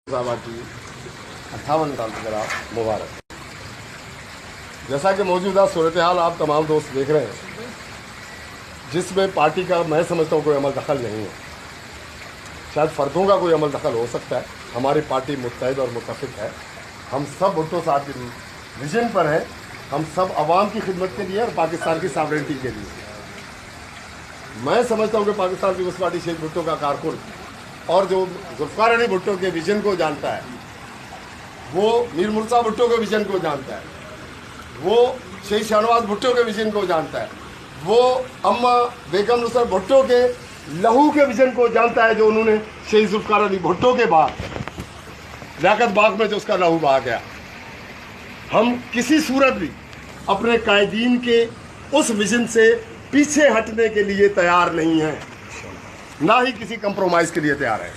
साहबा की 58 साल की मुबारक। जैसा कि मौजूदा सूरत हाल आप तमाम दोस्त देख रहे हैं, जिसमें पार्टी का मैं समझता हूँ कोई अमल दखल नहीं है। शायद फ़र्दों का कोई अमल दखल हो सकता है। हमारी पार्टी मुत्तहिद और मुत्तफिक है। हम सब भुट्टो साहब के विजन पर हैं। हम सब आवाम की खिदमत के लिए और पाकिस्तान की सॉवरेनिटी के लिए। मैं समझता हूँ कि पाकिस्तान पीपल्स पार्टी शेख भुट्टो का कारकुन और जो जुल्फ़िकार अली भुट्टो के विजन को जानता है, वो मीर मुर्तज़ा भुट्टो के विजन को जानता है, वो शहीद शाहनवाज भुट्टो के विजन को जानता है, वो अम्मा बेगम नुसरत भुट्टो के लहू के विजन को जानता है, जो उन्होंने शहीद जुल्फ़िकार अली भुट्टो के बाद लियाकत बाग में जो उसका लहू बहा गया। हम किसी सूरत भी अपने कायदीन के उस विजन से पीछे हटने के लिए तैयार नहीं हैं, ना ही किसी कंप्रोमाइज़ के लिए तैयार है।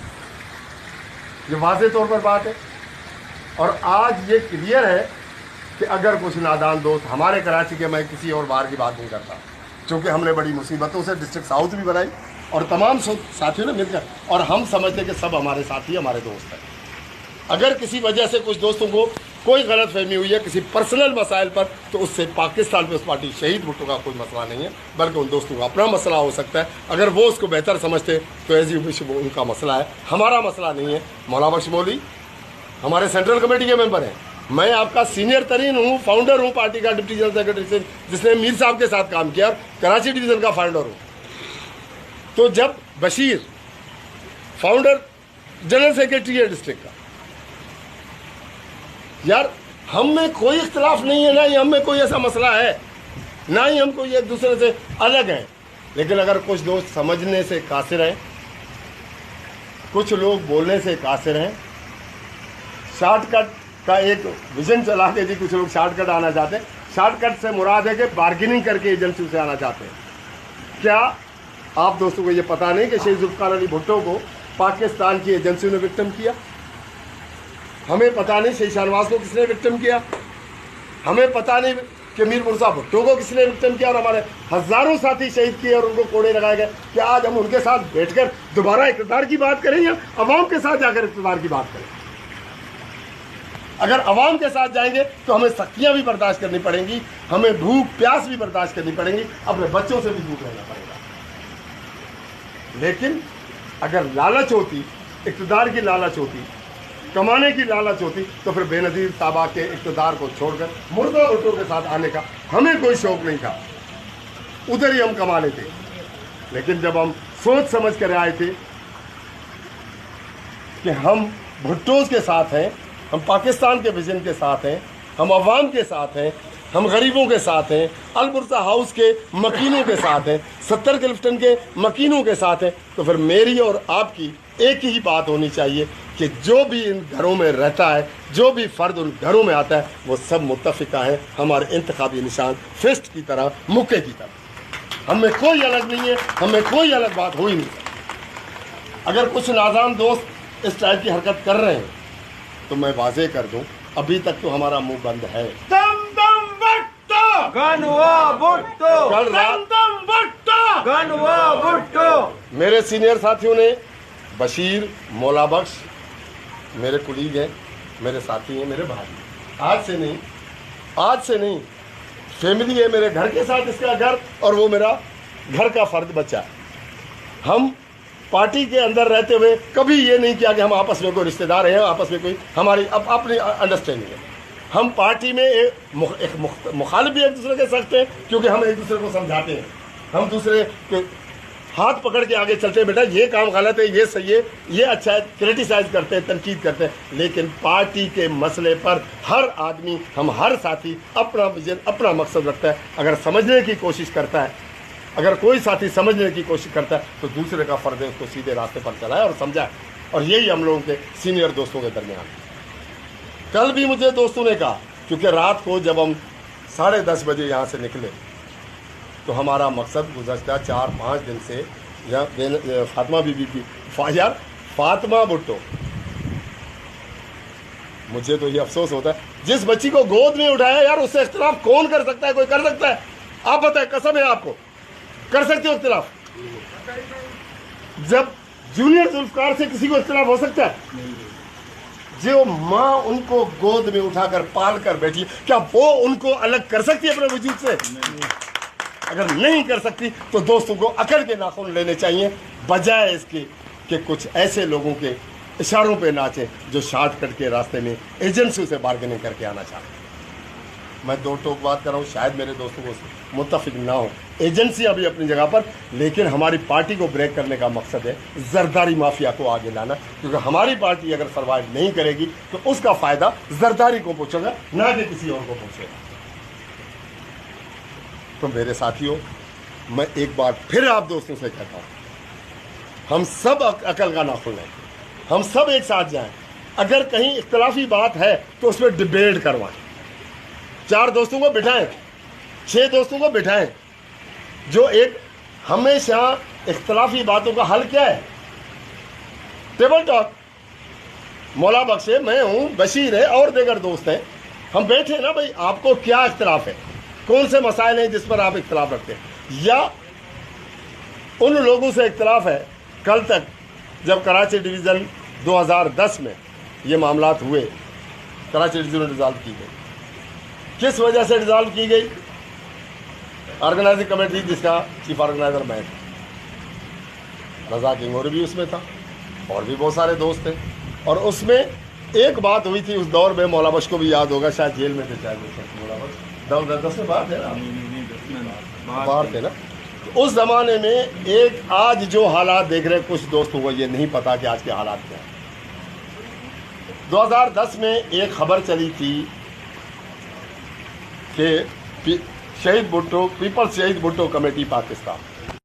ये वाज़े तौर पर बात है। और आज ये क्लियर है कि अगर कुछ नादान दोस्त हमारे कराची के, मैं किसी और बाहर की बात नहीं करता, क्योंकि हमने बड़ी मुसीबतों से डिस्ट्रिक्ट साउथ भी बनाई और तमाम साथियों ने मिलकर, और हम समझते कि सब हमारे साथी हमारे दोस्त हैं। अगर किसी वजह से कुछ दोस्तों को कोई गलत फहमी हुई है किसी पर्सनल मसाइल पर, तो उससे पाकिस्तान पीपल्स पार्टी शहीद भुट्टो का कोई मसला नहीं है, बल्कि उन दोस्तों का अपना मसला हो सकता है। अगर वो उसको बेहतर समझते तो एज यू विश, वो उनका मसला है, हमारा मसला नहीं है। मौला बख्श मौली हमारे सेंट्रल कमेटी के मेंबर हैं। मैं आपका सीनियर तरीन हूँ, फाउंडर हूँ पार्टी का, डिप्टी जनरल सेक्रेटरी से, जिसने मीर साहब के साथ काम किया, कराची डिवीज़न का फाउंडर हूँ। तो जब बशीर फाउंडर जनरल सेक्रेटरी है डिस्ट्रिक्ट का, यार हम में कोई इख्तलाफ नहीं है, ना ही हम में कोई ऐसा मसला है, ना ही हम कोई एक दूसरे से अलग हैं। लेकिन अगर कुछ दोस्त समझने से कासिर हैं, कुछ लोग बोलने से कासिर हैं, शॉर्टकट का एक विजन चला के जी कुछ लोग शॉर्टकट आना चाहते हैं। शॉर्टकट से मुराद है कि बार्गेनिंग करके एजेंसी से आना चाहते हैं। क्या आप दोस्तों को ये पता नहीं कि शहीद जुल्फ़िकार अली भुट्टो को पाकिस्तान की एजेंसियों ने विक्टिम किया? हमें पता नहीं शहीद शाहनवाज को किसने विक्टिम किया, हमें पता नहीं कि मीर मुर्तज़ा भुट्टो को किसने विक्टिम किया, और हमारे हज़ारों साथी शहीद किए और उनको कोड़े लगाए गए। क्या आज हम उनके साथ बैठकर दोबारा इक़्तिदार की बात करें या अवाम के साथ जाकर इक़्तिदार की बात करें? अगर अवाम के साथ जाएंगे तो हमें सख्तियाँ भी बर्दाश्त करनी पड़ेंगी, हमें भूख प्यास भी बर्दाश्त करनी पड़ेंगी, अपने बच्चों से भी दूर रहना पड़ेगा। लेकिन अगर लालच होती, इक़्तिदार की लालच होती, कमाने की लालच होती, तो फिर बेनज़ीर साहबा के इक़्तिदार को छोड़कर मुर्तज़ा भुट्टो के साथ आने का हमें कोई शौक़ नहीं था, उधर ही हम कमा लेते। लेकिन जब हम सोच समझ कर आए थे कि हम भुट्टो के साथ हैं, हम पाकिस्तान के विजन के साथ हैं, हम अवाम के साथ हैं, हम गरीबों के साथ हैं, अलबुर्जा हाउस के मकीनों के साथ हैं, 70 क्लिफ्टन के मकीनों के साथ हैं, तो फिर मेरी और आपकी एक ही बात होनी चाहिए कि जो भी इन घरों में रहता है, जो भी फ़र्द उन घरों में आता है, वो सब मुत्तफ़िका है हमारे इंतखाबी निशान फिस्ट की तरह, मुक्के की तरह। हमें कोई अलग नहीं है, हमें कोई अलग बात हो ही नहीं सकती। अगर कुछ नादान दोस्त इस टाइप की हरकत कर रहे हैं तो मैं वाज़े कर दूं, अभी तक तो हमारा मुंह बंद है। मेरे सीनियर साथियों ने, बशीर, मौला बख्श मेरे कुलीग हैं, मेरे साथी हैं, मेरे भाई, आज से नहीं फैमिली है मेरे घर के साथ, इसका घर और वो मेरा घर का फ़र्द बच्चा है। हम पार्टी के अंदर रहते हुए कभी ये नहीं किया कि हम आपस में कोई रिश्तेदार हैं, आपस में कोई हमारी अपनी अंडरस्टैंडिंग है। हम पार्टी में एक मुखालिफ भी एक दूसरे के सकते हैं, क्योंकि हम एक दूसरे को समझाते हैं, हम दूसरे के हाथ पकड़ के आगे चलते हैं, बेटा ये काम गलत है, ये सही है, ये अच्छा है, क्रिटिसाइज करते हैं, तनकीद करते हैं। लेकिन पार्टी के मसले पर हर आदमी, हम हर साथी अपना विजन, अपना मकसद रखता है। अगर समझने की कोशिश करता है, अगर कोई साथी समझने की कोशिश करता है, तो दूसरे का फ़र्ज़ है उसको सीधे रास्ते पर चलाए और समझाए। और यही हम लोगों के सीनियर दोस्तों के दरमियान। कल भी मुझे दोस्तों ने कहा, क्योंकि रात को जब हम 10:30 बजे यहाँ से निकले, तो हमारा मकसद गुज़श्ता 4-5 दिन से, या फातिमा बीबी की यार फातिमा भुट्टो, मुझे तो ये अफसोस होता है, जिस बच्ची को गोद में उठाया यार, उससे इख्तिलाफ कौन कर सकता है? कोई कर सकता है? आप बताएं, कसम है आपको, कर सकते हो इख्तिलाफ? जब जूनियर जुल्फ़िकार से किसी को इख्तिलाफ हो सकता है? जो माँ उनको गोद में उठाकर पाल कर बैठी, क्या वो उनको अलग कर सकती है अपने वजूद से? अगर नहीं कर सकती तो दोस्तों को अकड़ के नाखून लेने चाहिए, बजाय इसके कि कुछ ऐसे लोगों के इशारों पे नाचें जो शॉर्टकट के रास्ते में एजेंसियों से बार्गेनिंग करके आना चाहते हैं। मैं दो टोक बात कर रहा हूँ, शायद मेरे दोस्तों को मुत्तफिक ना हो। एजेंसियां भी अपनी जगह पर, लेकिन हमारी पार्टी को ब्रेक करने का मकसद है जरदारी माफिया को आगे लाना, क्योंकि हमारी पार्टी अगर सर्वाइव नहीं करेगी तो उसका फायदा जरदारी को पहुंचेगा, ना कि किसी और को पहुंचेगा। तो मेरे साथियों, मैं एक बार फिर आप दोस्तों से कहता हूं, हम सब अकल का नाखून लें, हम सब एक साथ जाएं। अगर कहीं इख्तलाफी बात है तो उसमें डिबेट करवाएं, 4 दोस्तों को बिठाएं, 6 दोस्तों को बिठाएं, जो एक हमेशा इख्तलाफी बातों का हल क्या है? Table talk. मौला बख्श है, मैं हूं, बशीर है और दीगर दोस्त हैं, हम बैठे ना भाई, आपको क्या इख्तलाफ है, कौन से मसाइल हैं जिस पर आप इख्तलाफ रखते हैं, या उन लोगों से इख्तलाफ है। कल तक जब कराची डिवीज़न 2010 में ये मामलात हुए, कराची डिवीज़न डिज़ॉल्व की गई, किस वजह से डिज़ॉल्व की गई? ऑर्गेनाइजिंग कमेटी जिसका चीफ ऑर्गेनाइजर मैं था, रजा किंगोरी भी उसमें था और भी बहुत सारे दोस्त थे। और उसमें एक बात हुई थी उस दौर में, मौला बख्श को भी याद होगा, शायद जेल में थे, शायद मौला बख्श 10 में बाहर थे ना, बाहर थे ना। तो उस ज़माने में एक आज जो हालात देख रहे कुछ दोस्तों को ये नहीं पता कि आज के हालात क्या हैं। 2010 में एक खबर चली थी कि शहीद भुट्टो, पीपल्स शहीद भुट्टो कमेटी पाकिस्तान,